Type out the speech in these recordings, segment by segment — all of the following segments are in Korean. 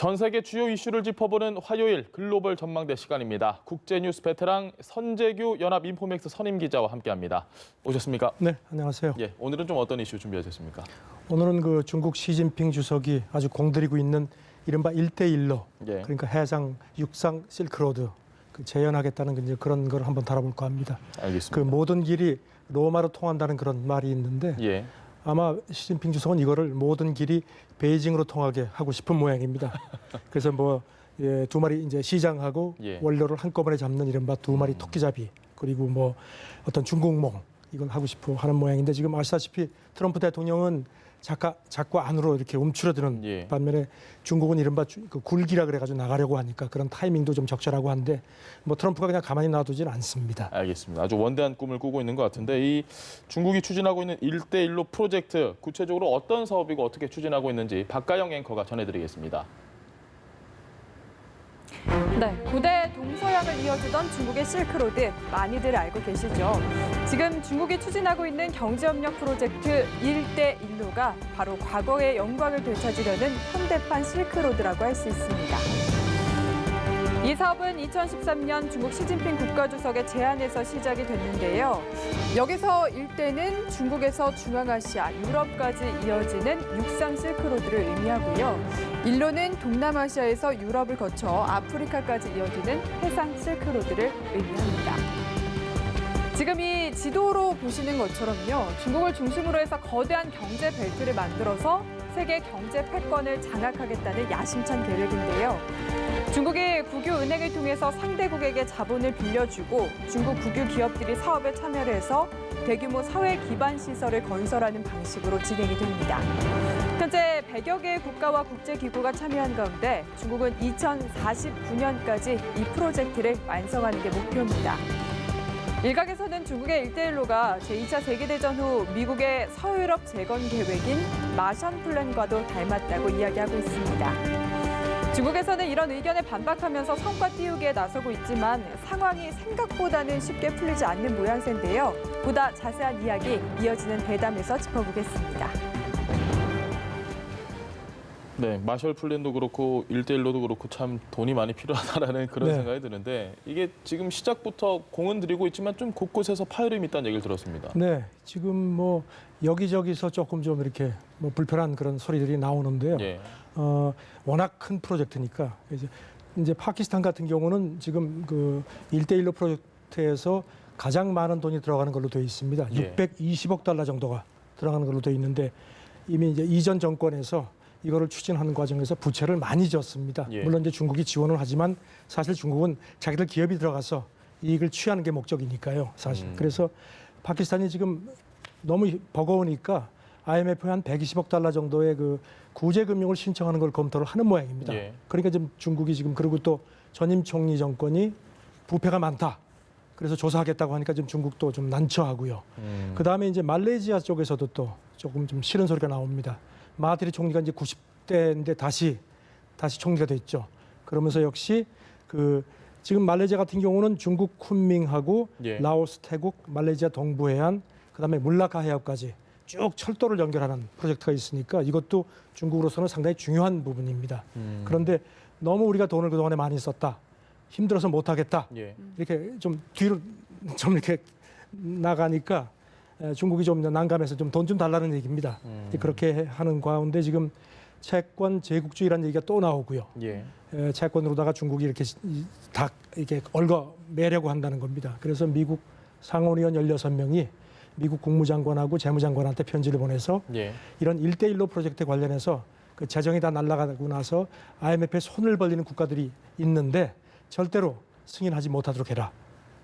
전 세계 주요 이슈를 짚어보는 화요일 글로벌 전망대 시간입니다. 국제뉴스 베테랑 선재규 연합인포맥스 선임 기자와 함께합니다. 오셨습니까? 네, 안녕하세요. 예, 오늘은 좀 어떤 이슈 준비하셨습니까? 오늘은 그 중국 시진핑 주석이 아주 공들이고 있는 이른바 1대1로 예. 그러니까 해상, 육상 실크로드 재현하겠다는 이제 그런 걸 한번 다뤄볼까 합니다. 알겠습니다. 그 모든 길이 로마로 통한다는 그런 말이 있는데 예. 아마 시진핑 주석은 이거를 모든 길이 베이징으로 통하게 하고 싶은 모양입니다. 그래서 두 마리 이제 시장하고 예. 원료를 한꺼번에 잡는 이른바 두 마리 토끼잡이 그리고 어떤 중국몽 이걸 하고 싶어 하는 모양인데 지금 아시다시피 트럼프 대통령은 자꾸 안으로 이렇게 움츠러드는 예. 반면에 중국은 이른바 그 굴기라 그래가지고 나가려고 하니까 그런 타이밍도 좀 적절하고 한데 트럼프가 그냥 가만히 놔두진 않습니다. 알겠습니다. 아주 원대한 꿈을 꾸고 있는 것 같은데 이 중국이 추진하고 있는 1대1로 프로젝트 구체적으로 어떤 사업이고 어떻게 추진하고 있는지 박가영 앵커가 전해드리겠습니다. 네, 고대 동서양을 이어주던 중국의 실크로드 많이들 알고 계시죠? 지금 중국이 추진하고 있는 경제협력 프로젝트 1대1로가 바로 과거의 영광을 되찾으려는 현대판 실크로드라고 할 수 있습니다. 이 사업은 2013년 중국 시진핑 국가주석의 제안에서 시작이 됐는데요. 여기서 일대는 중국에서 중앙아시아, 유럽까지 이어지는 육상 실크로드를 의미하고요. 일로는 동남아시아에서 유럽을 거쳐 아프리카까지 이어지는 해상 실크로드를 의미합니다. 지금 이 지도로 보시는 것처럼요. 중국을 중심으로 해서 거대한 경제 벨트를 만들어서 세계 경제 패권을 장악하겠다는 야심찬 계획인데요. 중국이 국유은행을 통해서 상대국에게 자본을 빌려주고 중국 국유 기업들이 사업에 참여를 해서 대규모 사회 기반 시설을 건설하는 방식으로 진행이 됩니다. 현재 100여 개의 국가와 국제기구가 참여한 가운데 중국은 2049년까지 이 프로젝트를 완성하는 게 목표입니다. 일각에서는 중국의 1대1로가 제2차 세계대전 후 미국의 서유럽 재건 계획인 마션 플랜과도 닮았다고 이야기하고 있습니다. 중국에서는 이런 의견에 반박하면서 성과 띄우기에 나서고 있지만 상황이 생각보다는 쉽게 풀리지 않는 모양새인데요. 보다 자세한 이야기 이어지는 대담에서 짚어보겠습니다. 네, 마셜 플랜도 그렇고 1대1로도 그렇고 참 돈이 많이 필요하다라는 그런 네. 생각이 드는데 이게 지금 시작부터 공은 들이고 있지만 좀 곳곳에서 파열음이 있다는 얘기를 들었습니다. 네, 지금 여기저기서 조금 좀 이렇게 불편한 그런 소리들이 나오는데요. 예. 워낙 큰 프로젝트니까 이제 파키스탄 같은 경우는 지금 그 1대1로 프로젝트에서 가장 많은 돈이 들어가는 걸로 되어 있습니다. 예. 620억 달러 정도가 들어가는 걸로 되어 있는데 이미 이제 이전 정권에서 이거를 추진하는 과정에서 부채를 많이 졌습니다. 예. 물론 이제 중국이 지원을 하지만 사실 중국은 자기들 기업이 들어가서 이익을 취하는 게 목적이니까요. 사실. 그래서 파키스탄이 지금 너무 버거우니까 IMF에 한 120억 달러 정도의 그 구제 금융을 신청하는 걸 검토를 하는 모양입니다. 예. 그러니까 지금 중국이 지금 그리고 또 전임 총리 정권이 부패가 많다. 그래서 조사하겠다고 하니까 지금 중국도 좀 난처하고요. 그다음에 이제 말레이시아 쪽에서도 또 조금 좀 싫은 소리가 나옵니다. 마하티르 총리가 이제 90대인데 다시 총리가 됐죠. 그러면서 역시 지금 말레이시아 같은 경우는 중국 쿤밍하고 예. 라오스, 태국, 말레이시아 동부해안, 그다음에 물라카 해협까지 쭉 철도를 연결하는 프로젝트가 있으니까 이것도 중국으로서는 상당히 중요한 부분입니다. 그런데 너무 우리가 돈을 그동안에 많이 썼다. 힘들어서 못하겠다. 예. 이렇게 좀 뒤로 좀 이렇게 나가니까 중국이 좀 난감해서 좀 돈 좀 달라는 얘기입니다. 그렇게 하는 가운데 지금 채권 제국주의라는 얘기가 또 나오고요. 예. 채권으로다가 중국이 이렇게 이렇게 얽어매려고 한다는 겁니다. 그래서 미국 상원의원 16명이 미국 국무장관하고 재무장관한테 편지를 보내서 예. 이런 1대1로 프로젝트 관련해서 그 재정이 다 날아가고 나서 IMF에 손을 벌리는 국가들이 있는데 절대로 승인하지 못하도록 해라.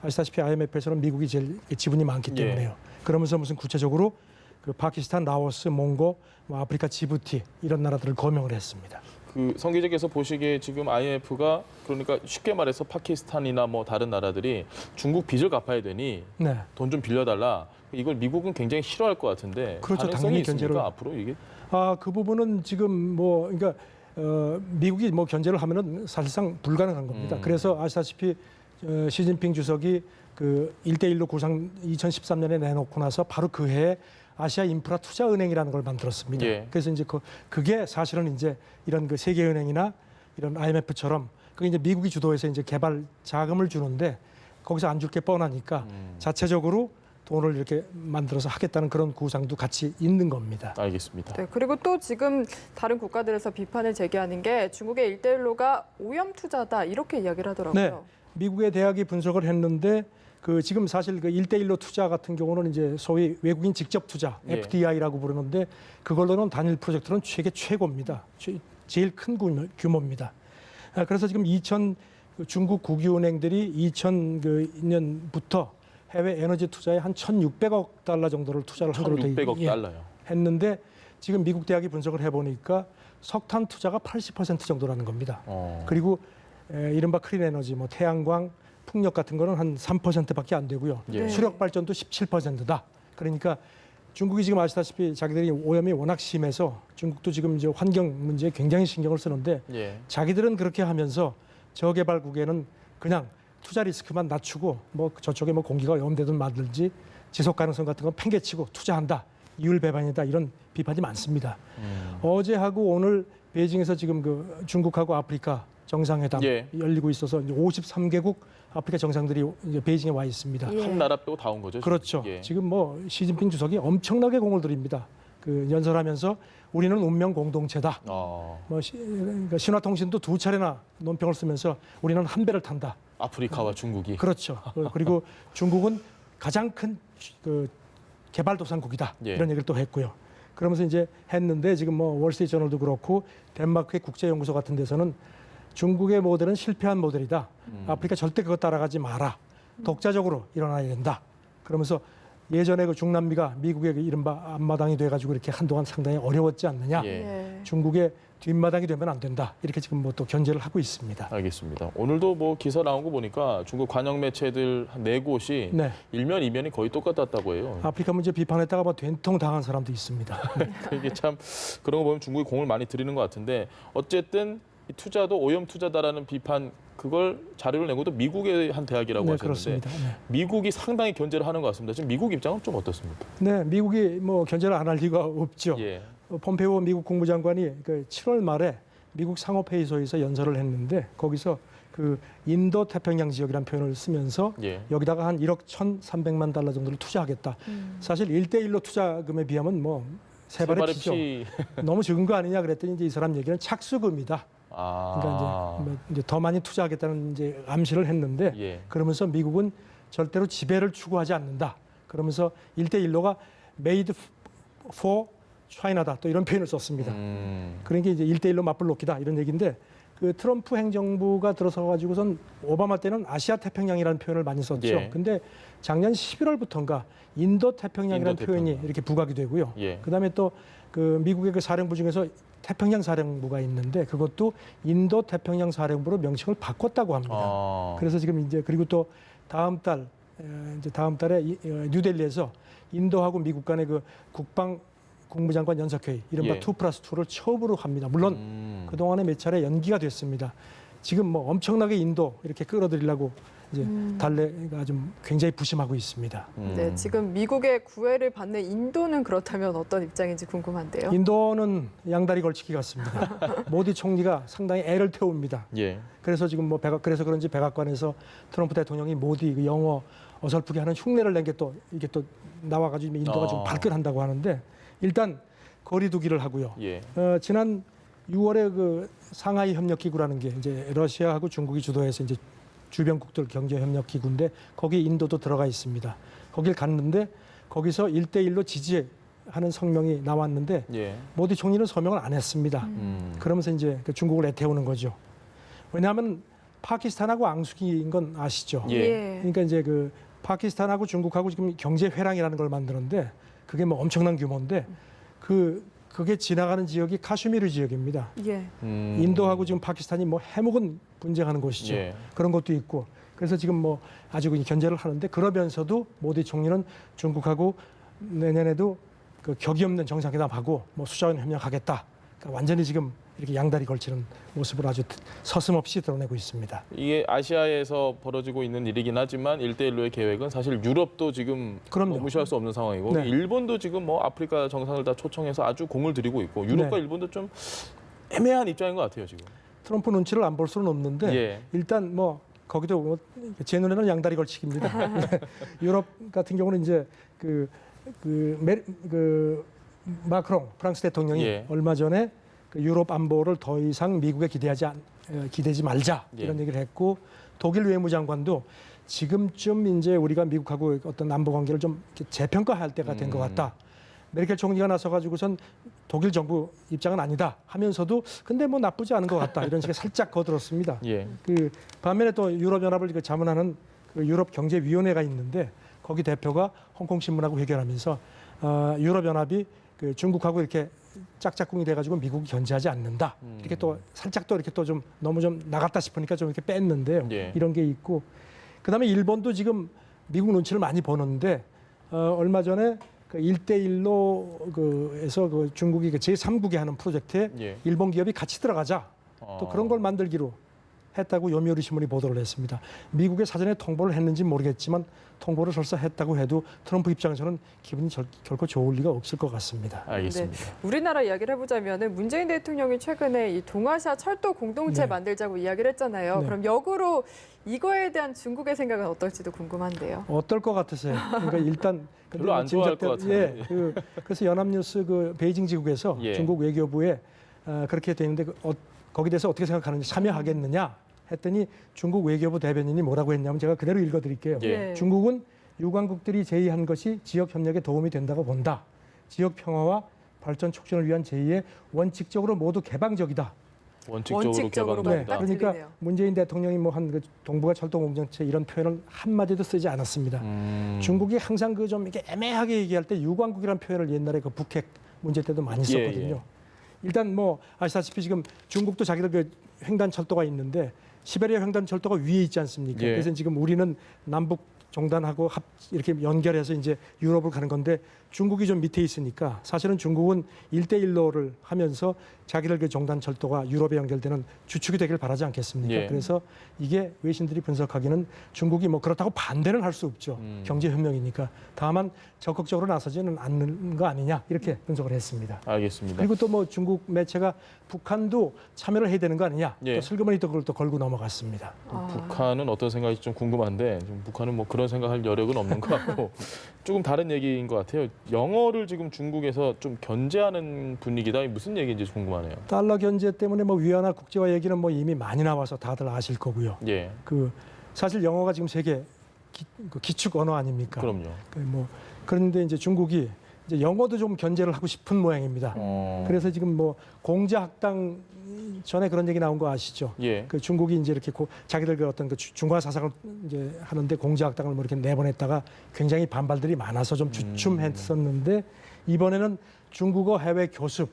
아시다시피 IMF에서는 미국이 제일 지분이 많기 때문에요. 예. 그러면서 무슨 구체적으로 그 파키스탄, 라오스, 몽고, 아프리카 지부티 이런 나라들을 거명을 했습니다. 성 기자께서 보시기에 지금 IMF가 그러니까 쉽게 말해서 파키스탄이나 다른 나라들이 중국 빚을 갚아야 되니 네. 돈 좀 빌려달라. 이걸 미국은 굉장히 싫어할 것 같은데 그렇죠. 가능성이 당연히 있습니까? 견제를 앞으로 이게? 그 부분은 지금 그러니까 미국이 견제를 하면은 사실상 불가능한 겁니다. 그래서 아시다시피 시진핑 주석이 그 1대1로 구상 2013년에 내놓고 나서 바로 그 해에 아시아 인프라 투자은행이라는 걸 만들었습니다. 예. 그래서 이제 그게 사실은 이제 이런 그 세계은행이나 이런 IMF처럼 그게 이제 미국이 주도해서 이제 개발 자금을 주는데 거기서 안 줄 게 뻔하니까 자체적으로 돈을 이렇게 만들어서 하겠다는 그런 구상도 같이 있는 겁니다. 알겠습니다. 네, 그리고 또 지금 다른 국가들에서 비판을 제기하는 게 중국의 1대1로가 오염 투자다 이렇게 이야기를 하더라고요. 네, 미국의 대학이 분석을 했는데 그 지금 사실 그 1대1로 투자 같은 경우는 이제 소위 외국인 직접 투자 예. FDI라고 부르는데 그걸로는 단일 프로젝트는 세계 최고입니다. 제일 큰 규모입니다. 그래서 지금 중국 국유은행들이 2000년부터 해외 에너지 투자에 한 1,600억 달러 정도를 투자를 한 걸로 돼 1,600억 달러요. 했는데 지금 미국 대학이 분석을 해보니까 석탄 투자가 80% 정도라는 겁니다. 그리고 이른바 클린 에너지, 뭐 태양광, 풍력 같은 거는 한 3%밖에 안 되고요. 예. 수력 발전도 17%다. 그러니까 중국이 지금 아시다시피 자기들이 오염이 워낙 심해서 중국도 지금 이제 환경 문제에 굉장히 신경을 쓰는데 예. 자기들은 그렇게 하면서 저개발국에는 그냥 투자 리스크만 낮추고 뭐 저쪽에 뭐 공기가 오염되든 말든지 지속 가능성 같은 건 팽개치고 투자한다. 이율 배반이다. 이런 비판이 많습니다. 어제하고 오늘 베이징에서 지금 그 중국하고 아프리카 정상회담 예. 열리고 있어서 이제 53개국 아프리카 정상들이 이제 베이징에 와 있습니다. 예. 한 나라 빼고 다 온 거죠? 그렇죠. 예. 지금 뭐 시진핑 주석이 엄청나게 공을 들입니다. 그 연설하면서 우리는 운명 공동체다. 그러니까 신화통신도 2차례나 논평을 쓰면서 우리는 한 배를 탄다. 아프리카와 중국이. 그렇죠. 그리고 중국은 가장 큰 그 개발도상국이다. 예. 이런 얘기를 또 했고요. 그러면서 이제 했는데 지금 뭐 월스트리트저널도 그렇고 덴마크의 국제연구소 같은 데서는 중국의 모델은 실패한 모델이다. 아프리카 절대 그거 따라가지 마라. 독자적으로 일어나야 된다. 그러면서 예전에 그 중남미가 미국의 그 이른바 앞마당이 돼가지고 이렇게 한동안 상당히 어려웠지 않느냐. 예. 중국의 뒷마당이 되면 안 된다. 이렇게 지금 뭐 또 견제를 하고 있습니다. 알겠습니다. 오늘도 뭐 기사 나온 거 보니까 중국 관영 매체들 한 4곳이 네. 일면 이면이 거의 똑같았다고 해요. 아프리카 문제 비판했다가 뭐 된통 당한 사람도 있습니다. 이게 참 그런 거 보면 중국이 공을 많이 들이는 것 같은데 어쨌든 이 투자도 오염 투자다라는 비판 그걸 자료를 내고도 미국의 한 대학이라고 네, 하셨는데 그렇습니다. 네. 미국이 상당히 견제를 하는 것 같습니다. 지금 미국 입장은 좀 어떻습니까? 네, 미국이 뭐 견제를 안 할 리가 없죠. 예. 폼페이오 미국 국무장관이 그 7월 말에 미국 상호회의소에서 연설을 했는데 거기서 그 인도 태평양 지역이라는 표현을 쓰면서 예. 여기다가 한 1억 1,300만 달러 정도를 투자하겠다. 사실 1대1로 투자금에 비하면 뭐 세 발의 피죠. 너무 적은 거 아니냐 그랬더니 이제 이 사람 얘기는 착수금이다. 그러니까 이제 더 많이 투자하겠다는 이제 암시를 했는데 예. 그러면서 미국은 절대로 지배를 추구하지 않는다. 그러면서 1대1로가 made for China다. 또 이런 표현을 썼습니다. 그러니까 이제 1대1로 맞불 놓기다 이런 얘기인데 그 트럼프 행정부가 들어서 가지고선 오바마 때는 아시아 태평양이라는 표현을 많이 썼죠. 예. 근데 작년 11월부터인가 인도 태평양이라는 인도 표현이 태평양. 이렇게 부각이 되고요. 예. 그다음에 또 그 미국의 그 사령부 중에서 태평양 사령부가 있는데 그것도 인도 태평양 사령부로 명칭을 바꿨다고 합니다. 그래서 지금 이제 그리고 또 다음 달에 뉴델리에서 인도하고 미국 간의 그 국방장관 연석회의 이른바 예. 2+2를 처음으로 합니다. 물론 그동안에 몇 차례 연기가 됐습니다. 지금 뭐 엄청나게 인도 이렇게 끌어들이려고 이제 달래가 좀 굉장히 부심하고 있습니다. 네, 지금 미국의 구애를 받는 인도는 그렇다면 어떤 입장인지 궁금한데요. 인도는 양다리 걸치기 같습니다. 모디 총리가 상당히 애를 태웁니다. 예. 그래서 지금 뭐 그래서 그런지 백악관에서 트럼프 대통령이 모디 그 영어 어설프게 하는 흉내를 낸 게 또 이게 또 나와가지고 인도가 좀 발끈한다고 하는데 일단 거리두기를 하고요. 예. 지난 6월에 그 상하이 협력기구라는 게 이제 러시아하고 중국이 주도해서 이제 주변국들 경제협력기구인데 거기 인도도 들어가 있습니다. 거길 갔는데 거기서 1대1로 지지하는 성명이 나왔는데 예. 모디 총리는 서명을 안 했습니다. 그러면서 이제 그 중국을 애태우는 거죠. 왜냐하면 파키스탄하고 앙숙인 건 아시죠? 예. 그러니까 이제 그 파키스탄하고 중국하고 지금 경제 회랑이라는 걸 만드는데 그게 뭐 엄청난 규모인데 그게 지나가는 지역이 카슈미르 지역입니다. 예. 인도하고 지금 파키스탄이 뭐 해묵은 분쟁하는 곳이죠. 예. 그런 것도 있고. 그래서 지금 뭐 아주 견제를 하는데 그러면서도 모디 총리는 중국하고 내년에도 그 격이 없는 정상회담하고 뭐 수자원 협력하겠다. 그러니까 완전히 지금 이렇게 양다리 걸치는 모습을 아주 서슴없이 드러내고 있습니다. 이게 아시아에서 벌어지고 있는 일이긴 하지만 1대1로의 계획은 사실 유럽도 지금 그럼요. 무시할 수 없는 상황이고 네. 일본도 지금 뭐 아프리카 정상을 다 초청해서 아주 공을 들이고 있고 유럽과 네. 일본도 좀 애매한 입장인 것 같아요 지금. 트럼프 눈치를 안 볼 수는 없는데 예. 일단 뭐 거기도 뭐 제 눈에는 양다리 걸치기입니다. 유럽 같은 경우는 이제 그 마크롱 프랑스 대통령이 예. 얼마 전에 그 유럽 안보를 더 이상 미국에 기대지 말자 이런 예. 얘기를 했고 독일 외무장관도 지금쯤 이제 우리가 미국하고 어떤 안보 관계를 좀 이렇게 재평가할 때가 된 것 같다. 메르켈 총리가 나서 가지고선 독일 정부 입장은 아니다 하면서도 근데 뭐 나쁘지 않은 것 같다 이런 식의 살짝 거들었습니다. 예. 그 반면에 또 유럽연합을 자문하는 그 유럽경제위원회가 있는데 거기 대표가 홍콩 신문하고 회견하면서 유럽연합이 그 중국하고 이렇게 짝짝꿍이 돼가지고 미국이 견제하지 않는다. 이렇게 또 살짝 또 이렇게 또 좀 너무 좀 나갔다 싶으니까 좀 이렇게 뺐는데요. 예. 이런 게 있고 그다음에 일본도 지금 미국 눈치를 많이 보는데 얼마 전에 그 1대1로 그에서 그 중국이 그 제3국이 하는 프로젝트에 예. 일본 기업이 같이 들어가자. 또 그런 걸 만들기로 했다고 요미우리 신문이 보도를 했습니다. 미국에 사전에 통보를 했는지 모르겠지만 통보를 설사 했다고 해도 트럼프 입장에서는 기분이 결코 좋을 리가 없을 것 같습니다. 알겠습니다. 네. 우리나라 이야기를 해보자면은 문재인 대통령이 최근에 이 동아시아 철도 공동체 네. 만들자고 이야기를 했잖아요. 네. 그럼 역으로 이거에 대한 중국의 생각은 어떨지도 궁금한데요. 어떨 것 같으세요? 그러니까 일단 별로 안 좋아할 것 같아요. 예, 그래서 연합뉴스 그 베이징 지국에서 예. 중국 외교부에 그렇게 돼 있는데 거기에 대해서 어떻게 생각하는지 참여하겠느냐 했더니 중국 외교부 대변인이 뭐라고 했냐면 제가 그대로 읽어드릴게요. 예. 중국은 유관국들이 제의한 것이 지역 협력에 도움이 된다고 본다. 지역 평화와 발전 촉진을 위한 제의에 원칙적으로 모두 개방적이다. 원칙적으로 네, 개방된다. 그러니까 들리네요. 문재인 대통령이 뭐 한 그 동북아 철도 공정체 이런 표현을 한 마디도 쓰지 않았습니다. 중국이 항상 그 좀 이렇게 애매하게 얘기할 때 유관국이라는 표현을 옛날에 그 북핵 문제 때도 많이 썼거든요. 예. 일단 뭐 아시다시피 지금 중국도 자기들 그 횡단 철도가 있는데 시베리아 횡단 철도가 위에 있지 않습니까? 예. 그래서 지금 우리는 남북 종단하고 이렇게 연결해서 이제 유럽을 가는 건데 중국이 좀 밑에 있으니까 사실은 중국은 1대1로를 하면서 자기들 그 종단 철도가 유럽에 연결되는 주축이 되길 바라지 않겠습니까? 예. 그래서 이게 외신들이 분석하기는 중국이 뭐 그렇다고 반대는 할 수 없죠. 경제협력이니까. 다만 적극적으로 나서지는 않는 거 아니냐 이렇게 분석을 했습니다. 알겠습니다. 그리고 또 뭐 중국 매체가 북한도 참여를 해야 되는 거 아니냐 예. 또 슬그머니 또 그걸 또 걸고 넘어갔습니다. 북한은 어떤 생각인지 좀 궁금한데 좀 북한은 뭐 그런 생각할 여력은 없는 것 같고 조금 다른 얘기인 것 같아요. 영어를 지금 중국에서 좀 견제하는 분위기다. 이게 무슨 얘기인지 궁금하네요. 달러 견제 때문에 뭐 위안화 국제화 얘기는 뭐 이미 많이 나와서 다들 아실 거고요. 예, 그 사실 영어가 지금 세계 기축 언어 아닙니까? 그럼요. 그런데 이제 중국이 이제 영어도 좀 견제를 하고 싶은 모양입니다. 그래서 지금 뭐 공자학당 전에 그런 얘기 나온 거 아시죠? 예, 그 중국이 이제 이렇게 자기들 그 어떤 그 중화 사상을 이제 하는데 공자학당을 뭐 이렇게 내보냈다가 굉장히 반발들이 많아서 좀 주춤했었는데 이번에는 중국어 해외 교습,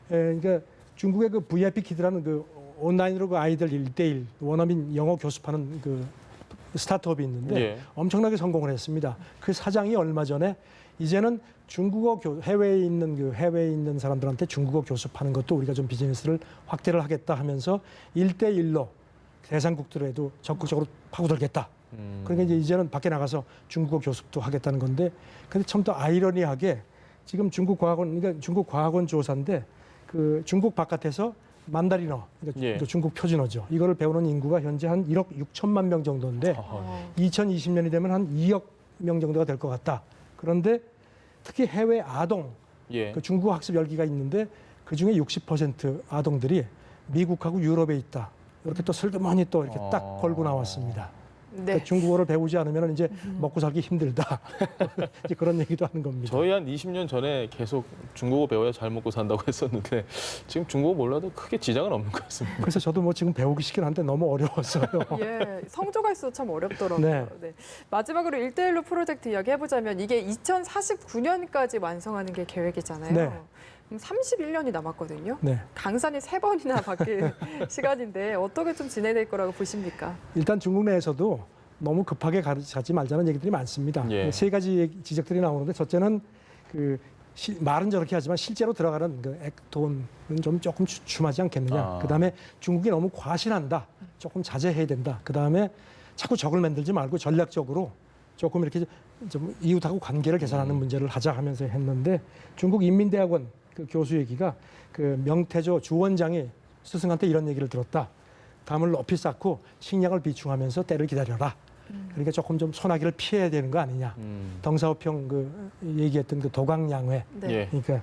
그러니까 중국의 그 VIP 키드라는 그 온라인으로 그 아이들 1대1 원어민 영어 교습하는 그 스타트업이 있는데 예. 엄청나게 성공을 했습니다. 그 사장이 얼마 전에 이제는 중국어 해외에 있는 사람들한테 중국어 교습하는 것도 우리가 좀 비즈니스를 확대를 하겠다 하면서 1대1로 대상국들에도 적극적으로 파고들겠다. 그러니까 이제는 밖에 나가서 중국어 교습도 하겠다는 건데 근데 참 더 아이러니하게 지금 중국 과학원 조사인데 그 중국 바깥에서 만다리너, 그러니까 예. 중국 표준어죠. 이거를 배우는 인구가 현재 한 1억 6천만 명 정도인데 2020년이 되면 한 2억 명 정도가 될 것 같다. 그런데 특히 해외 아동, 예. 그 중국어 학습 열기가 있는데 그 중에 60% 아동들이 미국하고 유럽에 있다. 이렇게 또 슬그머니 또 이렇게 딱 걸고 나왔습니다. 네. 그러니까 중국어를 배우지 않으면 이제 먹고 살기 힘들다. 이제 그런 얘기도 하는 겁니다. 저희 한 20년 전에 계속 중국어 배워야 잘 먹고 산다고 했었는데 지금 중국어 몰라도 크게 지장은 없는 것 같습니다. 그래서 저도 뭐 지금 배우기 쉽긴 한데 너무 어려웠어요. 예, 성조가 있어도 참 어렵더라고요. 네. 네. 마지막으로 1대1로 프로젝트 이야기 해보자면 이게 2049년까지 완성하는 게 계획이잖아요. 네. 그럼 31년이 남았거든요. 네. 강산이 3번이나 바뀔 시간인데 어떻게 좀 진행될 거라고 보십니까? 일단 중국 내에서도 너무 급하게 가지 말자는 얘기들이 많습니다. 예. 세 가지 지적들이 나오는데 첫째는 그 말은 저렇게 하지만 실제로 들어가는 그 돈은 좀 조금 주춤하지 않겠느냐. 그다음에 중국이 너무 과신한다. 조금 자제해야 된다. 그다음에 자꾸 적을 만들지 말고 전략적으로 조금 이렇게 좀 이웃하고 관계를 개선하는 문제를 하자 하면서 했는데 중국 인민대학원 그 교수 얘기가 그 명태조 주 원장이 스승한테 이런 얘기를 들었다. 담을 높이 쌓고 식량을 비충하면서 때를 기다려라. 그러니까 조금 좀 소나기를 피해야 되는 거 아니냐. 덩사오평 그 얘기했던 그 도강양회. 네. 예. 그러니까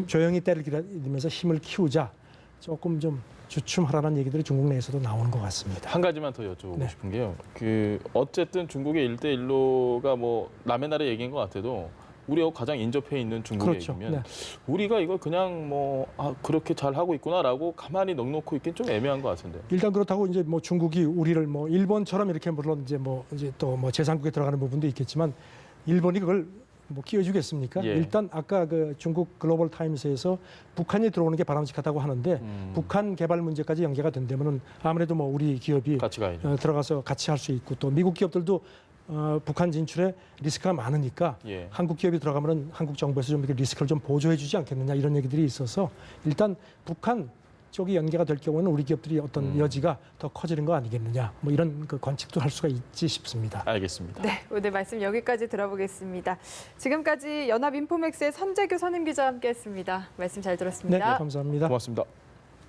조용히 때를 기다리면서 힘을 키우자. 조금 좀 주춤하라는 얘기들이 중국 내에서도 나오는 것 같습니다. 한 가지만 더 여쭤보고 네. 싶은 게요. 그 어쨌든 중국의 1대1로가 뭐 남의 나라 얘기인 것 같아도 우리하고 가장 인접해 있는 중국 그렇죠. 얘기면 네. 우리가 이걸 그냥 뭐 그렇게 잘 하고 있구나라고 가만히 넉놓고 있긴 좀 애매한 것 같은데. 일단 그렇다고 이제 뭐 중국이 우리를 뭐 일본처럼 이렇게 물론 이제 또 뭐 제3국에 들어가는 부분도 있겠지만 일본이 그걸 뭐 끼워주겠습니까? 예. 일단 아까 그 중국 글로벌 타임스에서 북한이 들어오는 게 바람직하다고 하는데 북한 개발 문제까지 연계가 된다면은 아무래도 뭐 우리 기업이 같이 가야죠. 들어가서 같이 할 수 있고 또 미국 기업들도 북한 진출에 리스크가 많으니까 예. 한국 기업이 들어가면은 한국 정부에서 좀 이렇게 리스크를 좀 보조해주지 않겠느냐 이런 얘기들이 있어서 일단 북한 쪽이 연계가 될 경우는 우리 기업들이 어떤 여지가 더 커지는 거 아니겠느냐 뭐 이런 그 관측도 할 수가 있지 싶습니다. 알겠습니다. 네, 오늘 말씀 여기까지 들어보겠습니다. 지금까지 연합인포맥스의 선재규 선임기자와 함께했습니다. 말씀 잘 네, 들었습니다. 감사합니다. 고맙습니다.